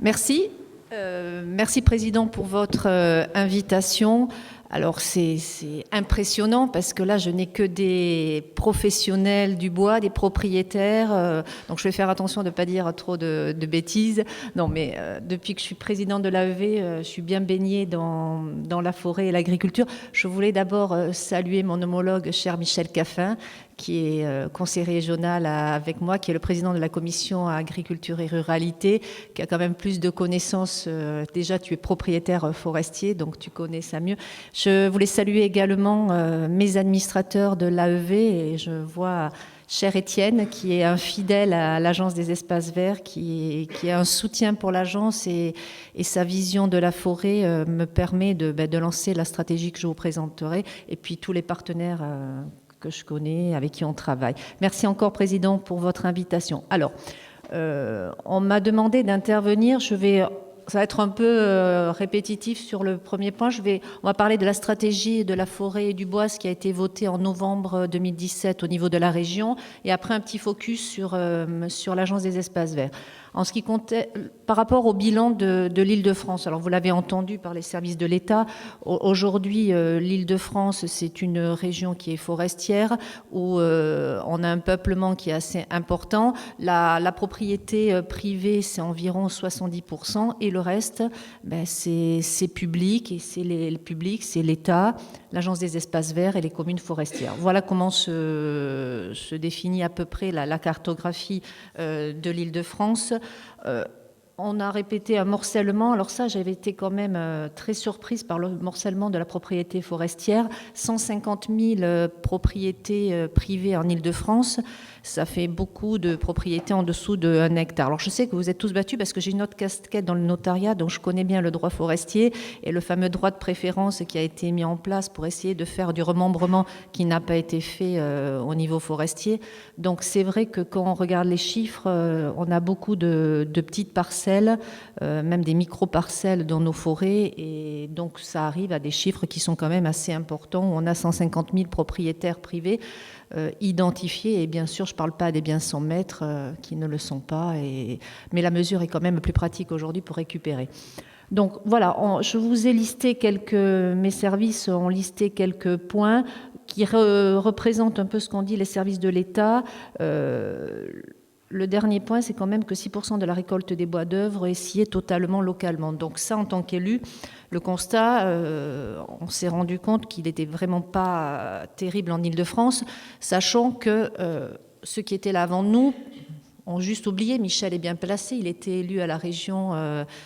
Merci. Merci, Président, pour votre invitation. Alors, c'est impressionnant parce que là, je n'ai que des professionnels du bois, des propriétaires. Donc, je vais faire attention de ne pas dire trop de bêtises. Non, mais depuis que je suis présidente de l'AEV, je suis bien baignée dans la forêt et l'agriculture. Je voulais d'abord saluer mon homologue, cher Michel Caffin, qui est conseiller régional avec moi, qui est le président de la commission agriculture et ruralité, qui a quand même plus de connaissances. Déjà, tu es propriétaire forestier, donc tu connais ça mieux. Je voulais saluer également mes administrateurs de l'AEV, et je vois cher Étienne, qui est un fidèle à l'Agence des espaces verts, qui est un soutien pour l'agence, et sa vision de la forêt me permet de lancer la stratégie que je vous présenterai, et puis tous les partenaires que je connais, avec qui on travaille. Merci encore, Président, pour votre invitation. Alors, on m'a demandé d'intervenir. Ça va être un peu répétitif sur le premier point. On va parler de la stratégie de la forêt et du bois, ce qui a été voté en novembre 2017 au niveau de la région, et après un petit focus sur l'Agence des espaces verts. En ce qui comptait, par rapport au bilan de l'Île-de-France, alors vous l'avez entendu par les services de l'État, aujourd'hui l'Île-de-France, c'est une région qui est forestière, où on a un peuplement qui est assez important. La propriété privée, c'est environ 70%, et le reste, c'est public, et le public, c'est l'État, l'Agence des espaces verts et les communes forestières. Voilà comment se définit à peu près la cartographie de l'Île-de-France. On a répété un morcellement. Alors ça, j'avais été quand même très surprise par le morcellement de la propriété forestière. 150 000 propriétés privées en Île-de-France. Ça fait beaucoup de propriétés en dessous de 1 hectare. Alors je sais que vous êtes tous battus parce que j'ai une autre casquette dans le notariat, donc je connais bien le droit forestier et le fameux droit de préférence qui a été mis en place pour essayer de faire du remembrement qui n'a pas été fait au niveau forestier. Donc c'est vrai que quand on regarde les chiffres, on a beaucoup de petites parcelles, même des micro-parcelles dans nos forêts, et donc ça arrive à des chiffres qui sont quand même assez importants. On a 150 000 propriétaires privés identifiés, et bien sûr je ne parle pas des biens sans maître qui ne le sont pas, mais la mesure est quand même plus pratique aujourd'hui pour récupérer. Donc voilà, je vous ai listé mes services ont listé quelques points qui représentent un peu ce qu'ont dit les services de l'État. Le dernier point, c'est quand même que 6% de la récolte des bois d'œuvre est sciée totalement localement. Donc ça, en tant qu'élu, le constat, on s'est rendu compte qu'il n'était vraiment pas terrible en Île-de-France, sachant que ceux qui étaient là avant nous ont juste oublié. Michel est bien placé, il était élu à la région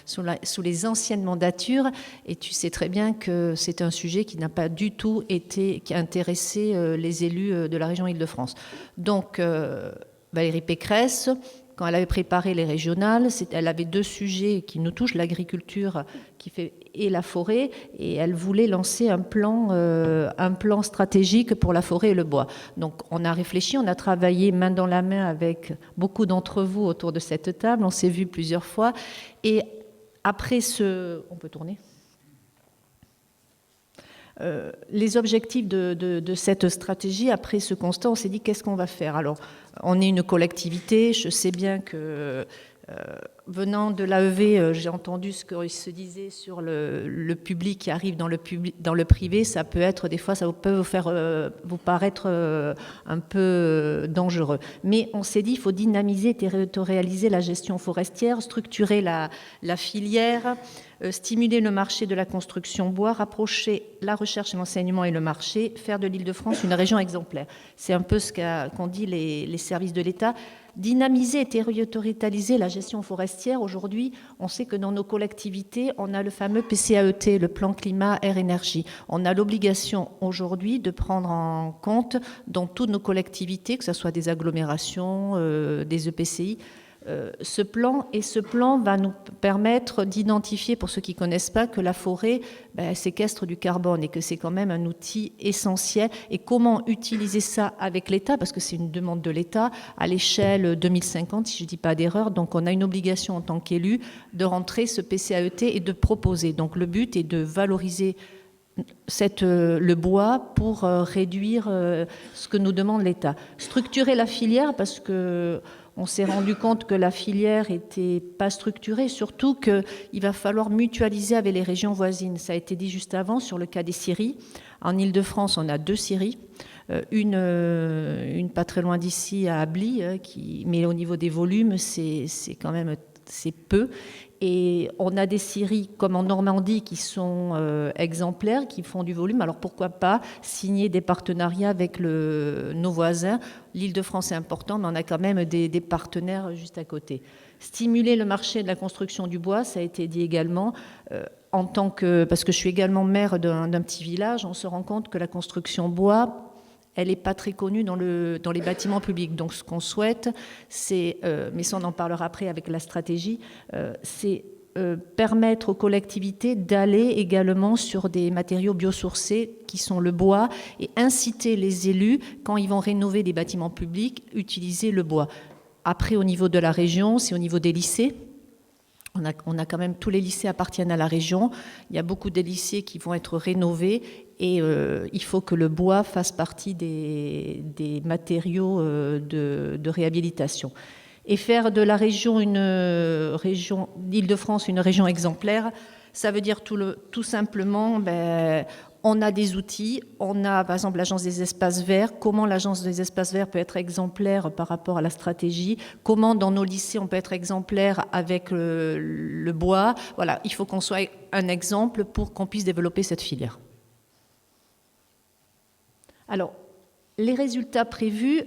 sous les anciennes mandatures, et tu sais très bien que c'est un sujet qui n'a pas du tout qui a intéressé les élus de la région Île-de-France. Donc, Valérie Pécresse, quand elle avait préparé les régionales, elle avait 2 sujets qui nous touchent, l'agriculture et la forêt, et elle voulait lancer un plan stratégique pour la forêt et le bois. Donc on a réfléchi, on a travaillé main dans la main avec beaucoup d'entre vous autour de cette table, on s'est vu plusieurs fois, et après on peut tourner ? Les objectifs de cette stratégie, après ce constat, on s'est dit qu'est-ce qu'on va faire. Alors, on est une collectivité, je sais bien que venant de l'AEV, j'ai entendu ce qu'il se disait sur le public qui arrive dans le privé, ça peut être, des fois, ça peut vous paraître un peu dangereux. Mais on s'est dit, il faut dynamiser, territorialiser la gestion forestière, structurer la filière, stimuler le marché de la construction bois, rapprocher la recherche et l'enseignement et le marché, faire de l'Île-de-France une région exemplaire. C'est un peu ce qu'ont dit les services de l'État. Dynamiser et territorialiser la gestion forestière. Aujourd'hui, on sait que dans nos collectivités, on a le fameux PCAET, le plan climat, air, énergie. On a l'obligation aujourd'hui de prendre en compte dans toutes nos collectivités, que ce soit des agglomérations, des EPCI, ce plan va nous permettre d'identifier, pour ceux qui ne connaissent pas, que la forêt séquestre du carbone et que c'est quand même un outil essentiel. Et comment utiliser ça avec l'État, parce que c'est une demande de l'État, à l'échelle 2050, si je ne dis pas d'erreur. Donc on a une obligation en tant qu'élu de rentrer ce PCAET et de proposer. Donc le but est de valoriser le bois pour réduire ce que nous demande l'État. Structurer la filière, parce que on s'est rendu compte que la filière n'était pas structurée, surtout qu'il va falloir mutualiser avec les régions voisines. Ça a été dit juste avant sur le cas des scieries. En Île-de-France, on a 2 scieries. Une pas très loin d'ici, à Ably, mais au niveau des volumes, c'est quand même peu. Et on a des scieries comme en Normandie qui sont exemplaires, qui font du volume. Alors pourquoi pas signer des partenariats avec nos voisins. L'Île-de-France est important, mais on a quand même des partenaires juste à côté. Stimuler le marché de la construction du bois, ça a été dit également. Parce que je suis également maire d'un petit village, on se rend compte que la construction bois, elle n'est pas très connue dans les bâtiments publics. Donc ce qu'on souhaite, c'est, mais ça on en parlera après avec la stratégie, c'est permettre aux collectivités d'aller également sur des matériaux biosourcés qui sont le bois et inciter les élus, quand ils vont rénover des bâtiments publics, utiliser le bois. Après, au niveau de la région, c'est au niveau des lycées. On a quand même, tous les lycées appartiennent à la région. Il y a beaucoup de lycées qui vont être rénovés et il faut que le bois fasse partie des matériaux de réhabilitation. Et faire de la région d'Île-de-France une région exemplaire, ça veut dire tout simplement, on a des outils, on a par exemple l'Agence des espaces verts, comment l'Agence des espaces verts peut être exemplaire par rapport à la stratégie, comment dans nos lycées on peut être exemplaire avec le bois. Voilà, il faut qu'on soit un exemple pour qu'on puisse développer cette filière. Alors, les résultats prévus,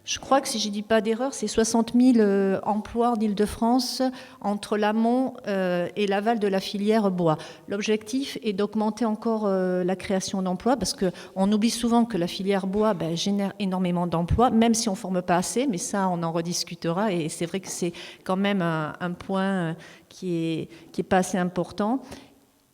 je crois que si je ne dis pas d'erreur, c'est 60 000 emplois en Île-de-France entre l'amont et l'aval de la filière bois. L'objectif est d'augmenter encore la création d'emplois parce qu'on oublie souvent que la filière bois génère énormément d'emplois, même si on ne forme pas assez, mais ça on en rediscutera et c'est vrai que c'est quand même un point qui est pas assez important.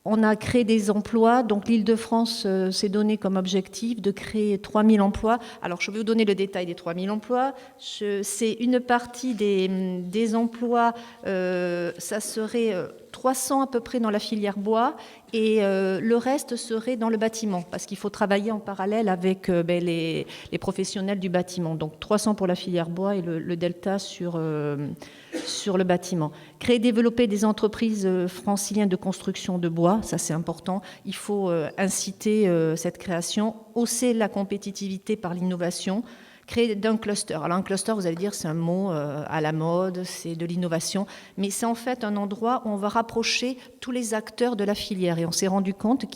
On a créé des emplois, donc l'Île-de-France s'est donné comme objectif de créer 3 000 emplois. Alors je vais vous donner le détail des 3 000 emplois. C'est une partie des emplois, ça serait 300 à peu près dans la filière bois et le reste serait dans le bâtiment parce qu'il faut travailler en parallèle avec les professionnels du bâtiment. Donc 300 pour la filière bois et le delta sur le bâtiment. Créer, développer des entreprises franciliennes de construction de bois, ça c'est important. Il faut inciter cette création, hausser la compétitivité par l'innovation, créer d'un cluster. Alors un cluster, vous allez dire, c'est un mot à la mode, c'est de l'innovation, mais c'est en fait un endroit où on va rapprocher tous les acteurs de la filière. Et on s'est rendu compte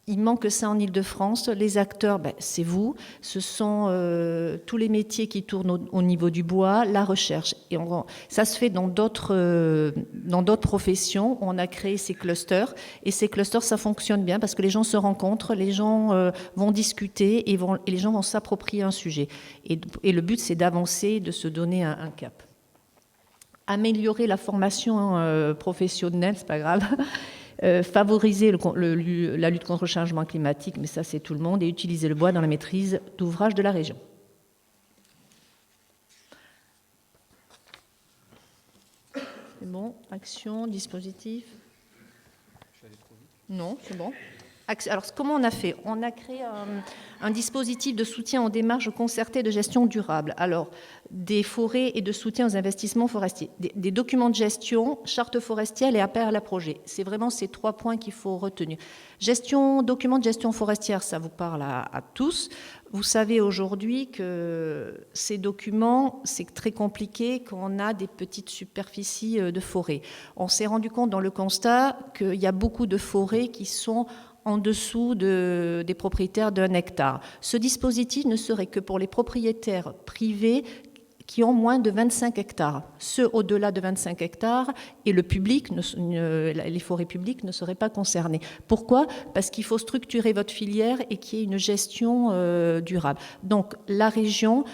il manque ça en Île-de-France. Les acteurs, c'est vous. Ce sont tous les métiers qui tournent au niveau du bois, la recherche. Et ça se fait dans d'autres professions. On a créé ces clusters. Et ces clusters, ça fonctionne bien parce que les gens se rencontrent, les gens vont discuter et les gens vont s'approprier un sujet. Et le but, c'est d'avancer, de se donner un cap. Améliorer la formation professionnelle, c'est pas grave. Favoriser la lutte contre le changement climatique, mais ça c'est tout le monde, et utiliser le bois dans la maîtrise d'ouvrages de la région. C'est bon, action, dispositif. Non, c'est bon. Alors, comment on a fait ? On a créé un dispositif de soutien aux démarches concertées de gestion durable. Alors, des forêts et de soutien aux investissements forestiers. Des documents de gestion, charte forestière et appel à la projet. C'est vraiment ces 3 points qu'il faut retenir. Documents de gestion forestière, ça vous parle à tous. Vous savez aujourd'hui que ces documents, c'est très compliqué quand on a des petites superficies de forêt. On s'est rendu compte dans le constat qu'il y a beaucoup de forêts qui sont en dessous des propriétaires d'1 hectare. Ce dispositif ne serait que pour les propriétaires privés qui ont moins de 25 hectares. Ceux au-delà de 25 hectares et le public, les forêts publiques ne seraient pas concernées. Pourquoi ? Parce qu'il faut structurer votre filière et qu'il y ait une gestion durable. Donc la région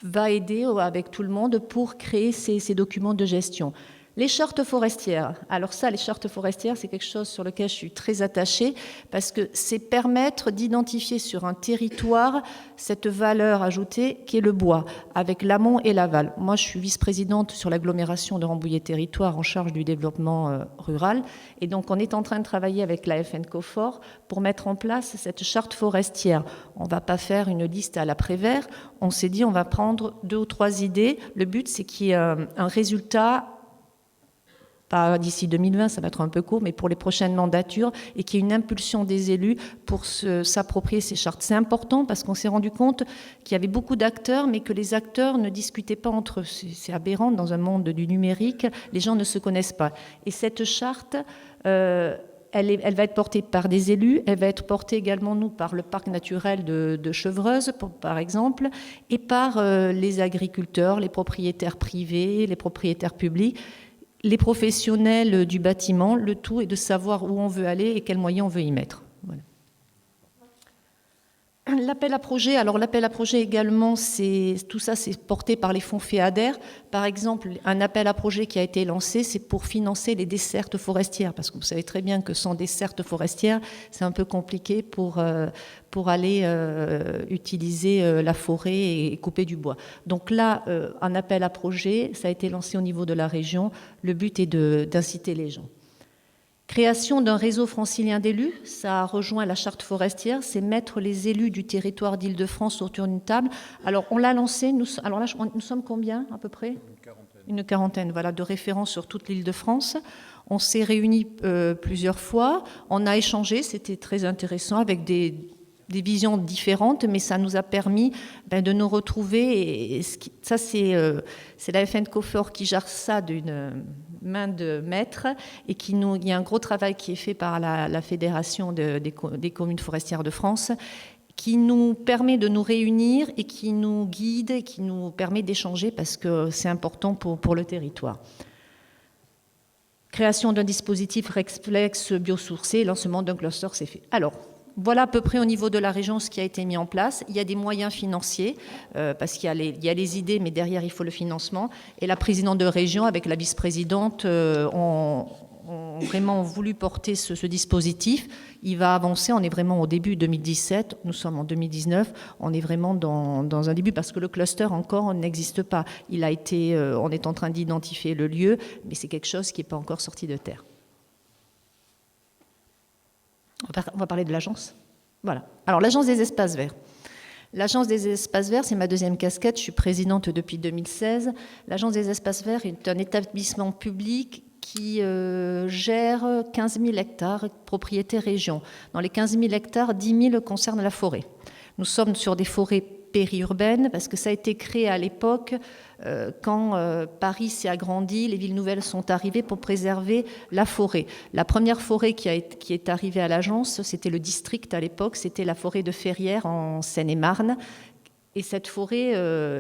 va aider avec tout le monde pour créer ces documents de gestion. Les chartes forestières. Alors ça, les chartes forestières, c'est quelque chose sur lequel je suis très attachée parce que c'est permettre d'identifier sur un territoire cette valeur ajoutée qui est le bois, avec l'amont et l'aval. Moi, je suis vice-présidente sur l'agglomération de Rambouillet-Territoire en charge du développement rural. Et donc, on est en train de travailler avec la FNCOFOR pour mettre en place cette charte forestière. On ne va pas faire une liste à l'après-vert. On s'est dit, on va prendre 2 ou 3 idées. Le but, c'est qu'il y ait un résultat, pas d'ici 2020, ça va être un peu court, mais pour les prochaines mandatures, et qu'il y ait une impulsion des élus pour s'approprier ces chartes. C'est important parce qu'on s'est rendu compte qu'il y avait beaucoup d'acteurs, mais que les acteurs ne discutaient pas entre eux. C'est aberrant dans un monde du numérique, les gens ne se connaissent pas. Et cette charte, elle va être portée par des élus, elle va être portée également, nous, par le parc naturel de Chevreuse, par exemple, et par les agriculteurs, les propriétaires privés, les propriétaires publics, les professionnels du bâtiment. Le tout est de savoir où on veut aller et quels moyens on veut y mettre. Voilà. L'appel à projet, alors l'appel à projet également, tout ça c'est porté par les fonds FEADER. Par exemple, un appel à projet qui a été lancé, c'est pour financer les dessertes forestières, parce que vous savez très bien que sans dessertes forestières, c'est un peu compliqué pour aller utiliser la forêt et couper du bois. Donc là, un appel à projet, ça a été lancé au niveau de la région. Le but est d'inciter les gens. Création d'un réseau francilien d'élus, ça rejoint la charte forestière, c'est mettre les élus du territoire d'Île-de-France autour d'une table. Alors on l'a lancé, nous sommes combien à peu près ? Une quarantaine, voilà, de référents sur toute l'Île-de-France. On s'est réunis plusieurs fois, on a échangé, c'était très intéressant avec des visions différentes, mais ça nous a permis de nous retrouver. Et ça, c'est la FNCOFOR qui gère ça d'une main de maître, et il y a un gros travail qui est fait par la Fédération des communes forestières de France, qui nous permet de nous réunir et qui nous guide, et qui nous permet d'échanger parce que c'est important pour le territoire. Création d'un dispositif réflexe biosourcé, lancement d'un cluster, c'est fait. Alors, voilà à peu près au niveau de la région ce qui a été mis en place. Il y a des moyens financiers, parce qu'il y a les idées, mais derrière, il faut le financement. Et la présidente de région, avec la vice-présidente, ont vraiment voulu porter ce dispositif. Il va avancer, on est vraiment au début 2017, nous sommes en 2019, on est vraiment dans un début, parce que le cluster encore n'existe pas. On est en train d'identifier le lieu, mais c'est quelque chose qui n'est pas encore sorti de terre. On va parler de l'agence. Voilà. Alors, l'agence des espaces verts. L'agence des espaces verts, c'est ma deuxième casquette. Je suis présidente depuis 2016. L'agence des espaces verts est un établissement public qui gère 15 000 hectares, propriété région. Dans les 15 000 hectares, 10 000 concernent la forêt. Nous sommes sur des forêts périurbaines, parce que ça a été créé à l'époque quand Paris s'est agrandi, les villes nouvelles sont arrivées pour préserver la forêt. La première forêt qui est arrivée à l'agence, c'était le district à l'époque, c'était la forêt de Ferrières en Seine-et-Marne. Et cette forêt,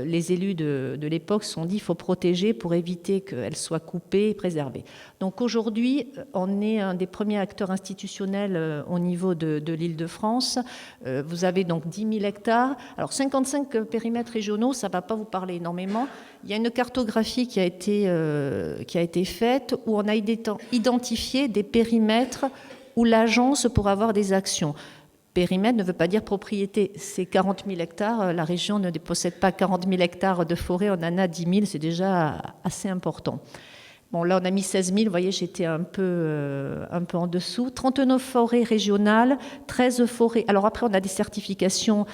les élus de l'époque se sont dit qu'il faut protéger pour éviter qu'elle soit coupée et préservée. Donc aujourd'hui, on est un des premiers acteurs institutionnels au niveau de l'Île-de-France. Vous avez donc 10 000 hectares. Alors 55 périmètres régionaux, ça ne va pas vous parler énormément. Il y a une cartographie qui a été faite où on a identifié des périmètres où l'agence pourra avoir des actions. Périmètre ne veut pas dire propriété. C'est 40 000 hectares. La région ne possède pas 40 000 hectares de forêt. On en a 10 000. C'est déjà assez important. Bon, là, on a mis 16 000. Vous voyez, j'étais un peu en dessous. 39 forêts régionales, 13 forêts. Alors après, on a des certifications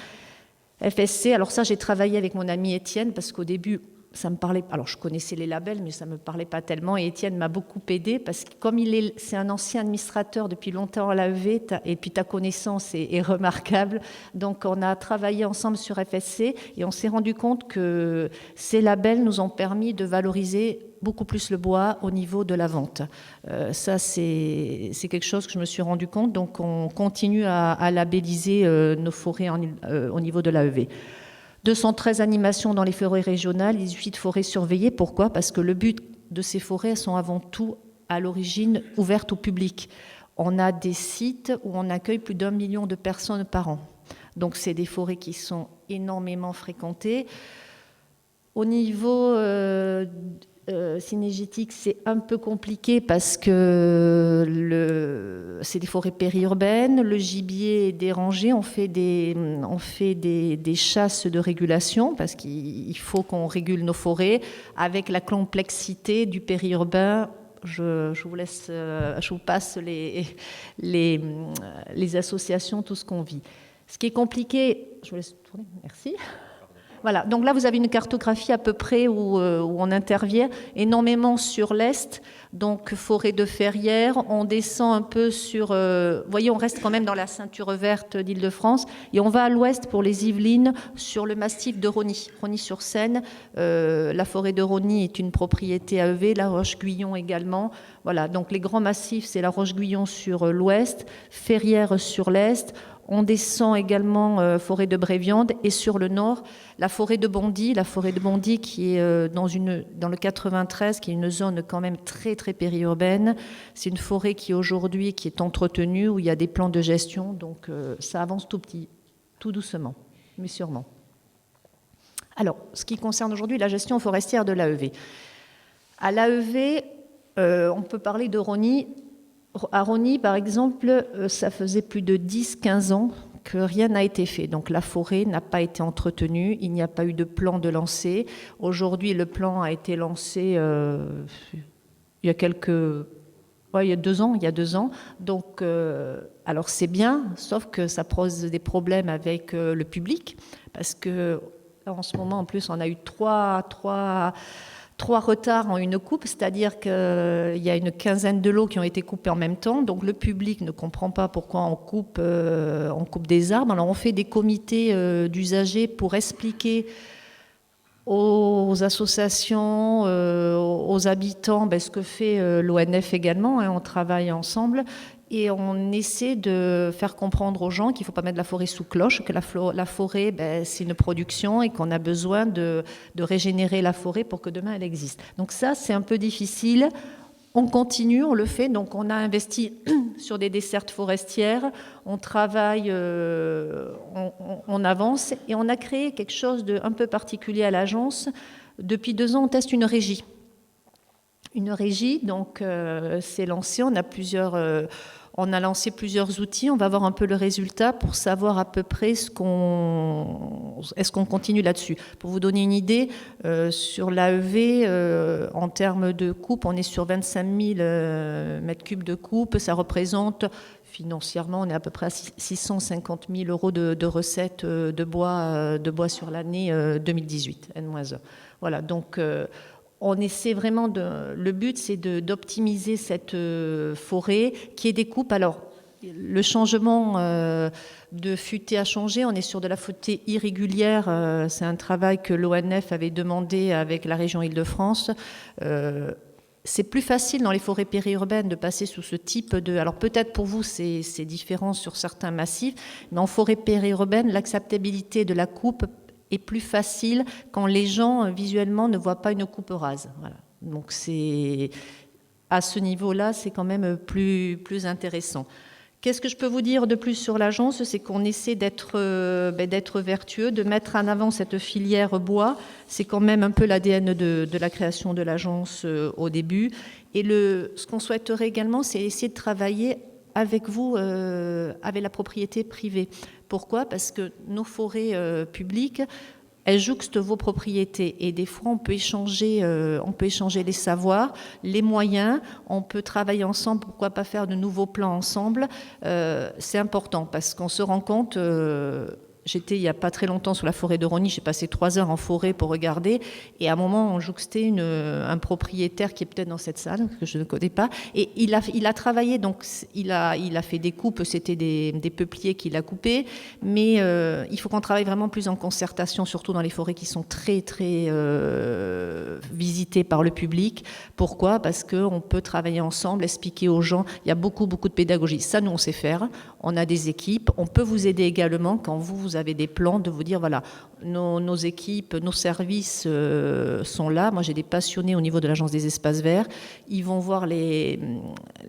FSC. Alors ça, j'ai travaillé avec mon ami Étienne parce qu'au début, ça me parlait. Alors, je connaissais les labels, mais ça ne me parlait pas tellement. Et Étienne m'a beaucoup aidé parce que comme c'est un ancien administrateur depuis longtemps à l'AEV, et puis ta connaissance est remarquable. Donc, on a travaillé ensemble sur FSC et on s'est rendu compte que ces labels nous ont permis de valoriser beaucoup plus le bois au niveau de la vente. Ça, c'est quelque chose que je me suis rendu compte. Donc, on continue à labelliser nos forêts au niveau de l'AEV. 213 animations dans les forêts régionales, 18 forêts surveillées. Pourquoi ? Parce que le but de ces forêts, elles sont avant tout, à l'origine, ouvertes au public. On a des sites où on accueille plus d'1 million de personnes par an. Donc, c'est des forêts qui sont énormément fréquentées. Au niveau cynégétique, c'est un peu compliqué parce que c'est des forêts périurbaines, le gibier est dérangé, on fait des chasses de régulation parce qu'il faut qu'on régule nos forêts avec la complexité du périurbain. Je vous passe les associations, tout ce qu'on vit. Ce qui est compliqué, je vous laisse tourner, merci. Voilà, donc là vous avez une cartographie à peu près où on intervient énormément sur l'est, donc forêt de Ferrières, on descend un peu sur, vous voyez, on reste quand même dans la ceinture verte d'Île-de-France, et on va à l'ouest pour les Yvelines sur le massif de Rosny, Rosny-sur-Seine. La forêt de Rosny est une propriété AEV, la Roche-Guyon également. Voilà, donc les grands massifs, c'est la Roche-Guyon sur l'ouest, Ferrières sur l'est. On descend également forêt de Bréviande et sur le nord, la forêt de Bondy qui est dans le 93, qui est une zone quand même très très périurbaine. C'est une forêt qui aujourd'hui qui est entretenue, où il y a des plans de gestion, donc ça avance tout petit, tout doucement, mais sûrement. Alors, ce qui concerne aujourd'hui la gestion forestière de l'AEV. À l'AEV, on peut parler de Rosny. À Rosny, par exemple, ça faisait plus de 10-15 ans que rien n'a été fait. Donc la forêt n'a pas été entretenue, il n'y a pas eu de plan de lancer. Aujourd'hui, le plan a été lancé il y a 2 ans. Donc, alors c'est bien, sauf que ça pose des problèmes avec le public, parce que en ce moment, en plus, on a eu trois retards en une coupe, c'est-à-dire qu'il y a une quinzaine de lots qui ont été coupés en même temps, donc le public ne comprend pas pourquoi on coupe des arbres. Alors on fait des comités d'usagers pour expliquer aux associations, aux habitants, ce que fait l'ONF également, on travaille ensemble. Et on essaie de faire comprendre aux gens qu'il ne faut pas mettre la forêt sous cloche, que la forêt, c'est une production et qu'on a besoin de régénérer la forêt pour que demain elle existe. Donc ça, c'est un peu difficile. On continue, on le fait. Donc on a investi sur des dessertes forestières, on travaille, on avance et on a créé quelque chose d'un peu particulier à l'agence. Depuis 2 ans, on teste une régie. Une régie, donc c'est lancé, on a lancé plusieurs outils, on va voir un peu le résultat pour savoir à peu près est-ce qu'on continue là-dessus. Pour vous donner une idée, sur l'AEV, en termes de coupe, on est sur 25 000 mètres cubes de coupe, ça représente financièrement, on est à peu près à 650 000 euros de recettes de bois sur l'année 2018, N-1. Voilà, donc on essaie vraiment le but, c'est d'optimiser cette forêt qui est des coupes. Alors, le changement de futaie a changé. On est sur de la futaie irrégulière. C'est un travail que l'ONF avait demandé avec la région Île-de-France. C'est plus facile dans les forêts périurbaines de passer sous ce type de... Alors peut-être pour vous c'est différent sur certains massifs, mais en forêt périurbaine, l'acceptabilité de la coupe est plus facile quand les gens visuellement ne voient pas une coupe rase. Voilà. Donc c'est à ce niveau-là, c'est quand même plus intéressant. Qu'est-ce que je peux vous dire de plus sur l'agence? C'est qu'on essaie d'être vertueux, de mettre en avant cette filière bois. C'est quand même un peu l'ADN de la création de l'agence au début. Et ce qu'on souhaiterait également, c'est essayer de travailler avec vous, avec la propriété privée. Pourquoi? Parce que nos forêts publiques, elles jouxtent vos propriétés et des fois on peut échanger les savoirs, les moyens, on peut travailler ensemble, pourquoi pas faire de nouveaux plans ensemble. C'est important parce qu'on se rend compte... J'étais il n'y a pas très longtemps sur la forêt de Rosny, j'ai passé 3 heures en forêt pour regarder, et à un moment on jouxtait un propriétaire qui est peut-être dans cette salle, que je ne connais pas, et il a travaillé, donc il a fait des coupes, c'était des peupliers qu'il a coupés, mais il faut qu'on travaille vraiment plus en concertation, surtout dans les forêts qui sont très très visitées par le public. Pourquoi? Parce qu'on peut travailler ensemble, expliquer aux gens, il y a beaucoup de pédagogie, ça nous on sait faire, on a des équipes, on peut vous aider également quand vous avez des plans, de vous dire voilà, nos équipes, nos services sont là. Moi j'ai des passionnés au niveau de l'agence des espaces verts, ils vont voir les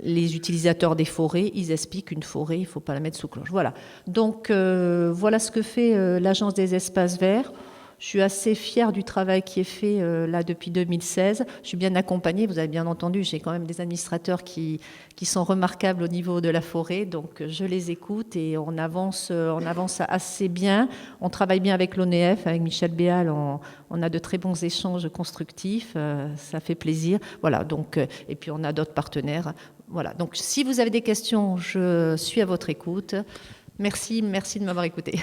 utilisateurs des forêts, ils expliquent une forêt, il ne faut pas la mettre sous cloche. Voilà, donc voilà ce que fait l'agence des espaces verts. Je suis assez fière du travail qui est fait là depuis 2016. Je suis bien accompagnée, vous avez bien entendu, j'ai quand même des administrateurs qui sont remarquables au niveau de la forêt, donc je les écoute et on avance assez bien. On travaille bien avec l'ONEF, avec Michel Béal, on a de très bons échanges constructifs, ça fait plaisir. Voilà, donc, et puis on a d'autres partenaires. Voilà, donc si vous avez des questions, je suis à votre écoute. Merci de m'avoir écouté.